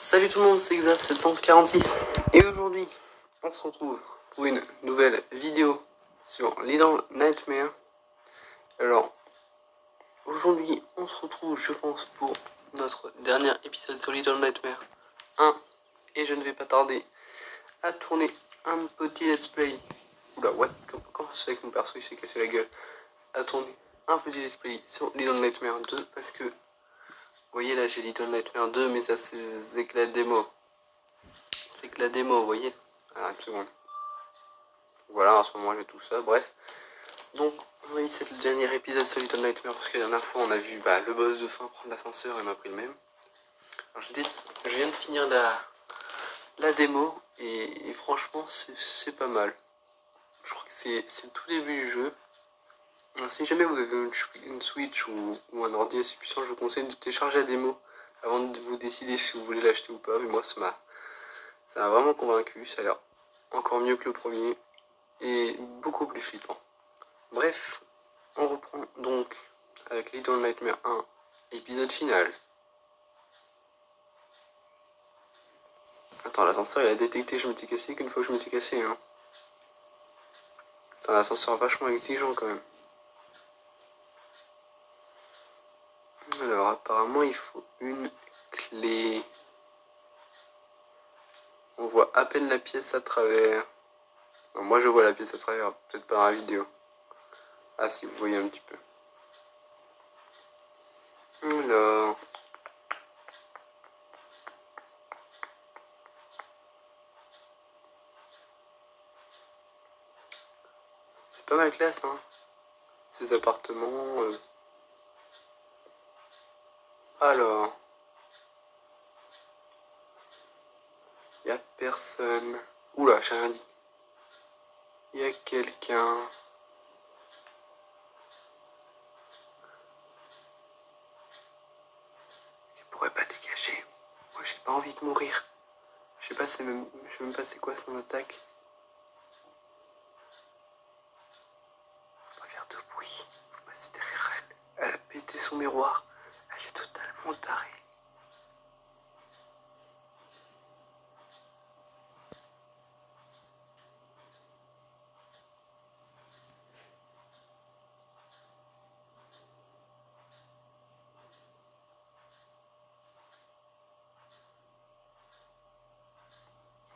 Salut tout le monde, c'est Exa746 et aujourd'hui on se retrouve pour une nouvelle vidéo sur Little Nightmare. Alors aujourd'hui on se retrouve je pense pour notre dernier épisode sur Little Nightmare 1 et je ne vais pas tarder à tourner un petit let's play. Oula what, comment ça fait que mon perso il s'est cassé la gueule? À tourner un petit let's play sur Little Nightmare 2 parce que vous voyez là j'ai Little Nightmare 2 mais ça c'est que la démo. C'est que la démo, vous voyez. Alors, une seconde. Voilà, en ce moment j'ai tout ça, bref. Donc, oui, c'est le dernier épisode sur Little Nightmare parce que la dernière fois on a vu le boss de fin prendre l'ascenseur et m'a pris le même. Alors, je viens de finir la démo et franchement c'est pas mal. Je crois que c'est le tout début du jeu. Alors, si jamais vous avez une Switch ou un ordi assez puissant, je vous conseille de télécharger la démo avant de vous décider si vous voulez l'acheter ou pas. Mais moi ça m'a vraiment convaincu, ça a l'air encore mieux que le premier et beaucoup plus flippant. Bref, on reprend donc avec Little Nightmare 1, épisode final. Attends, l'ascenseur il a détecté que je m'étais cassé qu'une fois que je m'étais cassé. Hein. C'est un ascenseur vachement exigeant quand même. Alors apparemment il faut une clé. On voit à peine la pièce à travers. Non, moi je vois la pièce à travers, peut-être pas dans la vidéo. Ah si, vous voyez un petit peu. Alors... c'est pas mal classe, hein. Ces appartements... Alors... y a personne... Oula, j'ai rien dit. Y a quelqu'un... pourrait pas dégager. Moi j'ai pas envie de mourir. Je sais même pas c'est quoi son attaque. Faut pas faire de bruit. Faut passer derrière elle. Elle a pété son miroir. Elle est totalement tarée.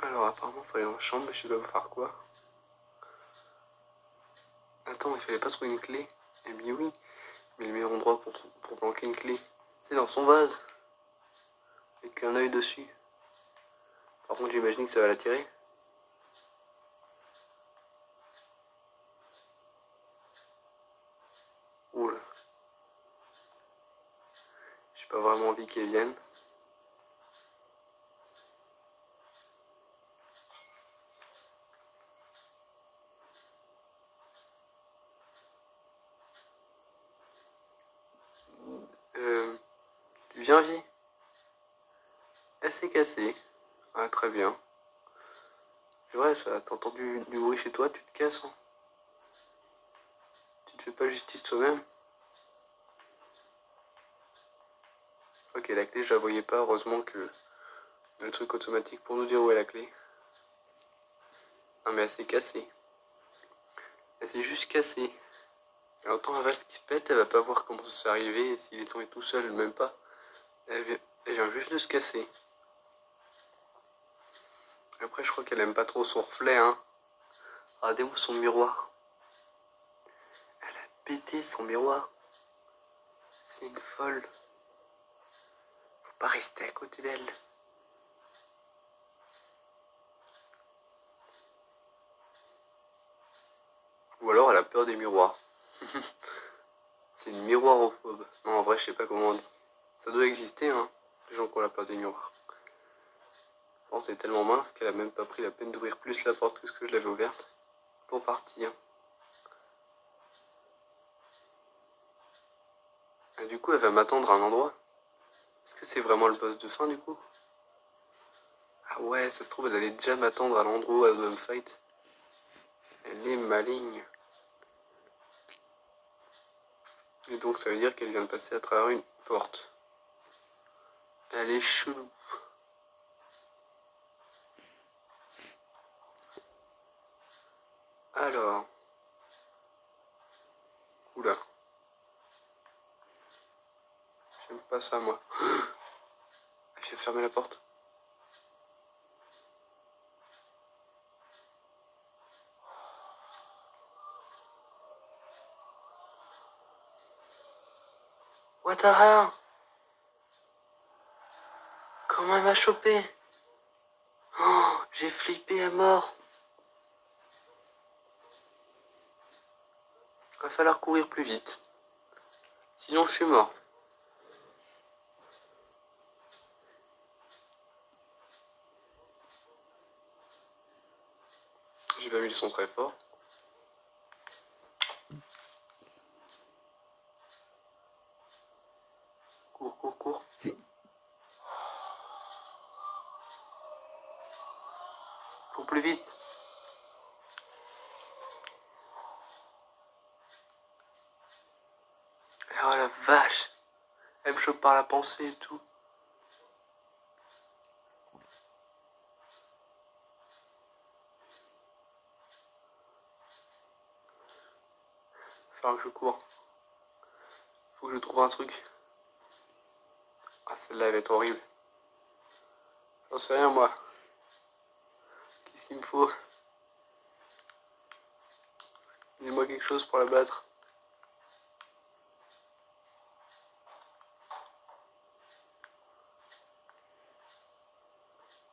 Alors apparemment il faut aller dans la chambre, mais je sais pas faire quoi. Attends, il fallait pas trouver une clé. Eh bien oui, mais le meilleur endroit pour planquer une clé, c'est dans son vase. Avec un œil dessus. Par contre j'imagine que ça va l'attirer. Oula. J'ai pas vraiment envie qu'elle vienne. Viens vie. Elle s'est cassée. Ah très bien. C'est vrai ça, t'as entendu du bruit chez toi, tu te casses. Hein. Tu te fais pas justice toi-même. Ok, la clé, je la voyais pas. Heureusement que le truc automatique pour nous dire où est la clé. Non, mais elle s'est cassée. Elle s'est juste cassée. Alors, autant un vase qui se pète, elle va pas voir comment ça s'est arrivé. Et s'il est tombé tout seul, même pas. Elle vient juste de se casser. Après, je crois qu'elle aime pas trop son reflet, hein. Regardez-moi son miroir. Elle a pété son miroir. C'est une folle. Faut pas rester à côté d'elle. Ou alors elle a peur des miroirs. C'est une miroirophobe. Non, en vrai, je sais pas comment on dit. Ça doit exister, hein, les gens qui ont la peur des miroirs. Je pense qu'elle est tellement mince qu'elle a même pas pris la peine d'ouvrir plus la porte que ce que je l'avais ouverte pour partir. Et du coup, elle va m'attendre à un endroit. Est-ce que c'est vraiment le boss de fin, du coup? Ah ouais, ça se trouve, elle allait déjà m'attendre à l'endroit où elle doit me fight. Elle est maligne. Et donc, ça veut dire qu'elle vient de passer à travers une porte. Elle est chelou. Alors. Oula. J'aime pas ça, moi. Je vais fermer la porte. What the hell? Comment elle m'a chopé? Oh, j'ai flippé à mort. Il va falloir courir plus vite. Sinon, je suis mort. J'ai pas mis le son très fort. Cours, cours, cours. Cours plus vite. Oh la vache. Elle me chope par la pensée et tout. Faut que je cours. Faut que je trouve un truc. Ah, celle-là, elle va être horrible. J'en sais rien, moi. Qu'est-ce qu'il me faut? Donnez-moi quelque chose pour la battre.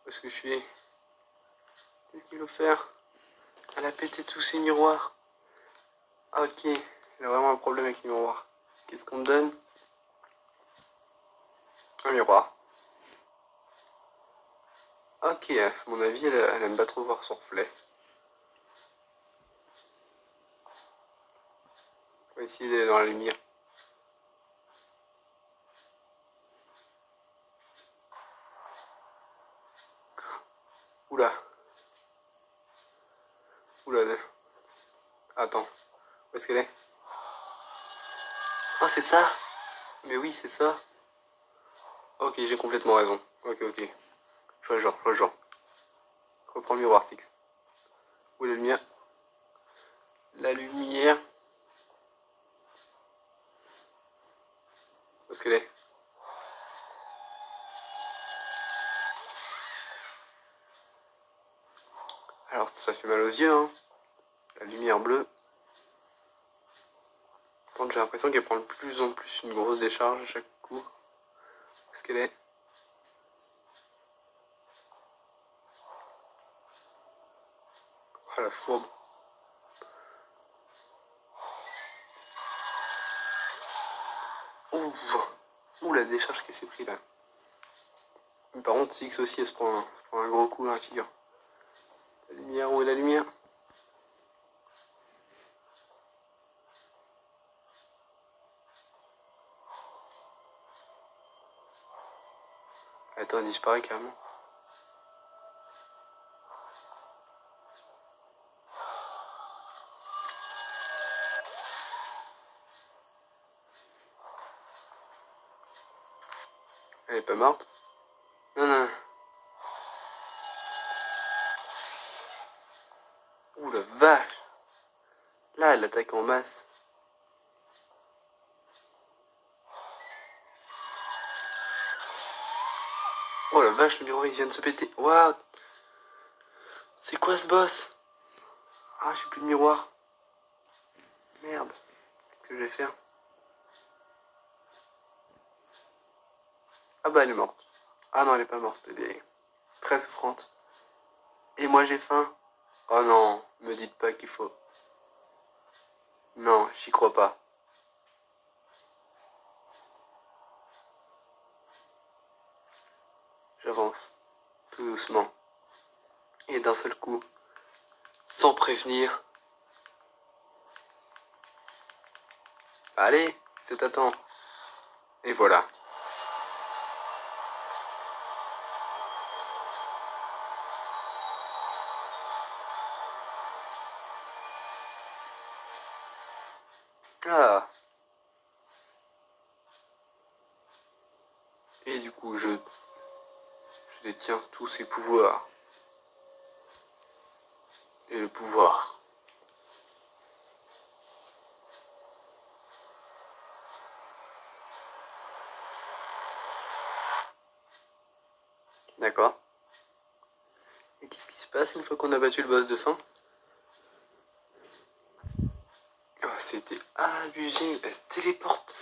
Où est-ce que je suis? Qu'est-ce qu'il veut faire? Elle a pété tous ses miroirs. Ah, ok. Elle a vraiment un problème avec les miroirs. Qu'est-ce qu'on me donne? Un miroir. Ok, à mon avis, elle aime pas trop voir son reflet. On va essayer d'aller dans la lumière. Oula. Oula. Attends. Où est-ce qu'elle est? Oh, c'est ça? Mais oui, c'est ça. Ok, j'ai complètement raison. Ok, ok. Je vois le genre, je vois le genre. Reprends le miroir, Six. Où est la lumière? La lumière. Où est-ce qu'elle est? Alors, ça fait mal aux yeux, hein. La lumière bleue. Par contre, j'ai l'impression qu'elle prend de plus en plus une grosse décharge à chaque coup. Où est-ce qu'elle est? Oh, la fourbe. Ouh, ouh, la décharge qu'elle s'est pris là. Mais par contre, Six aussi, elle se prend un gros coup dans la figure. La lumière, où est la lumière? Attends, elle disparaît carrément. Elle est pas morte? Non, non. Ouh, la vache. Là, elle attaque en masse. Oh la vache, le miroir il vient de se péter. Waouh. C'est quoi ce boss? Ah, j'ai plus de miroir. Merde. Qu'est-ce que je vais faire? Ah bah elle est morte. Ah non, elle est pas morte. Elle est très souffrante. Et moi j'ai faim. Oh non, me dites pas qu'il faut... Non, j'y crois pas. J'avance. Tout doucement. Et d'un seul coup, sans prévenir. Allez, c'est à temps. Et voilà. Ah. Et du coup, je détiens tous ces pouvoirs. Et le pouvoir D'accord. Et qu'est-ce qui se passe une fois qu'on a battu le boss de fin? Oh, c'était abusé, elle se téléporte.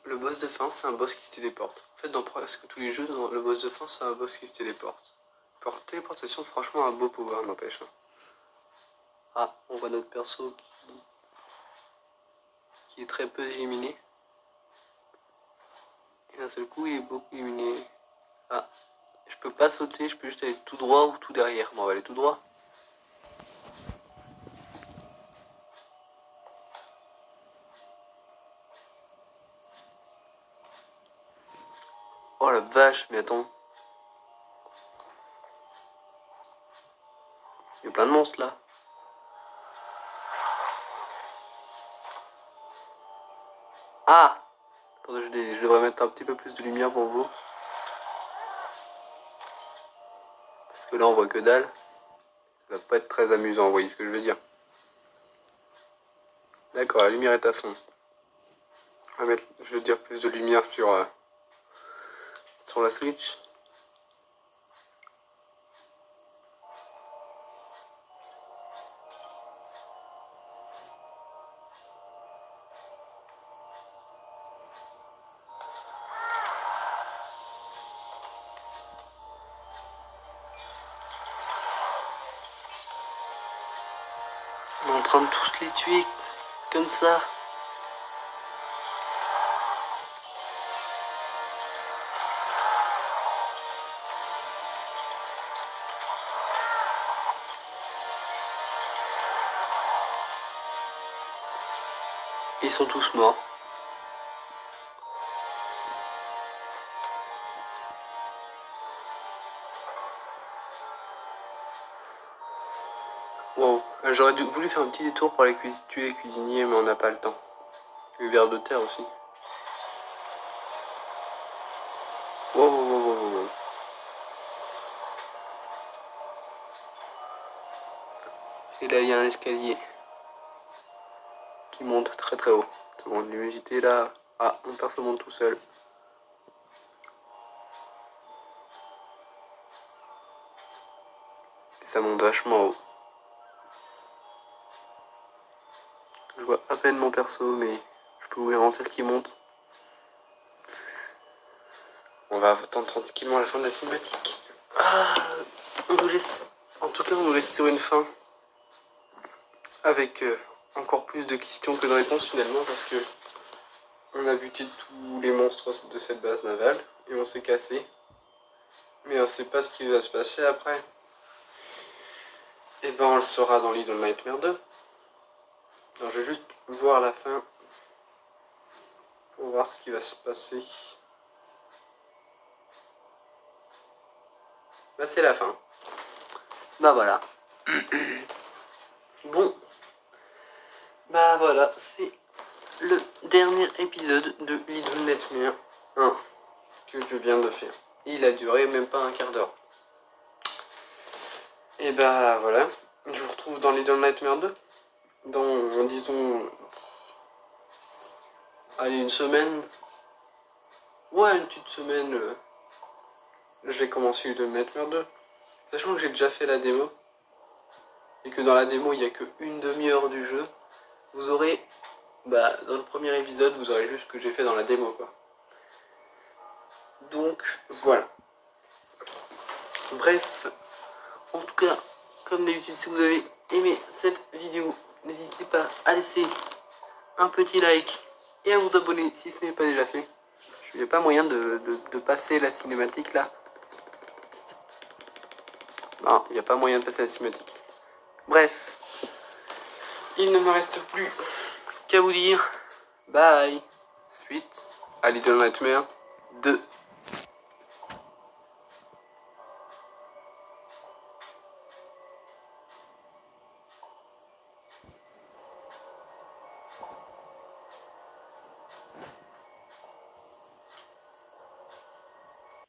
Le boss de fin, c'est un boss qui se téléporte. En fait, dans presque tous les jeux, le boss de fin, c'est un boss qui se téléporte. Téléportation, franchement, un beau pouvoir, n'empêche. Ah, on voit notre perso qui est très peu éliminé. Et d'un seul coup, il est beaucoup éliminé. Ah, je peux pas sauter, je peux juste aller tout droit ou tout derrière. Bon, on va aller tout droit. Oh la vache, mais attends. Il y a plein de monstres là. Ah! Attendez, je devrais mettre un petit peu plus de lumière pour vous. Parce que là, on voit que dalle. Ça va pas être très amusant, vous voyez ce que je veux dire. D'accord, la lumière est à fond. On va mettre, je veux dire, plus de lumière sur la Switch. On est en train de tous les tuer comme ça. Ils sont tous morts. Wow. J'aurais voulu faire un petit détour pour aller tuer les cuisiniers, mais on n'a pas le temps. Le ver de terre aussi. Wow, wow, wow, wow, wow. Et là, il y a un escalier qui monte très très haut. C'est bon, l'humidité là. Ah, mon perso monte tout seul. Et ça monte vachement haut. Je vois à peine mon perso, mais je peux vous garantir qu'il monte. On va attendre tranquillement la fin de la cinématique. Ah, on nous laisse. En tout cas, on nous laisse sur une fin. Avec encore plus de questions que de réponses finalement, parce que on a buté tous les monstres de cette base navale et on s'est cassé. Mais on sait pas ce qui va se passer après. Et ben on le saura dans Little Nightmares 2. Alors je vais juste voir la fin pour voir ce qui va se passer. Bah c'est la fin. Bah voilà. Bon. Bah voilà, c'est le dernier épisode de Little Nightmares 1 que je viens de faire. Il a duré même pas un quart d'heure. Et bah voilà, je vous retrouve dans Little Nightmares 2. Dans, disons, allez, une semaine. Ouais, une petite semaine. Je vais commencer Little Nightmares 2. Sachant que j'ai déjà fait la démo. Et que dans la démo, il n'y a que une demi-heure du jeu. Vous aurez, bah, dans le premier épisode, vous aurez juste ce que j'ai fait dans la démo, quoi. Donc, voilà. Bref, en tout cas, comme d'habitude, si vous avez aimé cette vidéo, n'hésitez pas à laisser un petit like et à vous abonner si ce n'est pas déjà fait. Il n'y a pas moyen de passer la cinématique là. Non, il n'y a pas moyen de passer la cinématique. Bref, il ne me reste plus qu'à vous dire bye. Suite à Little Nightmares 2.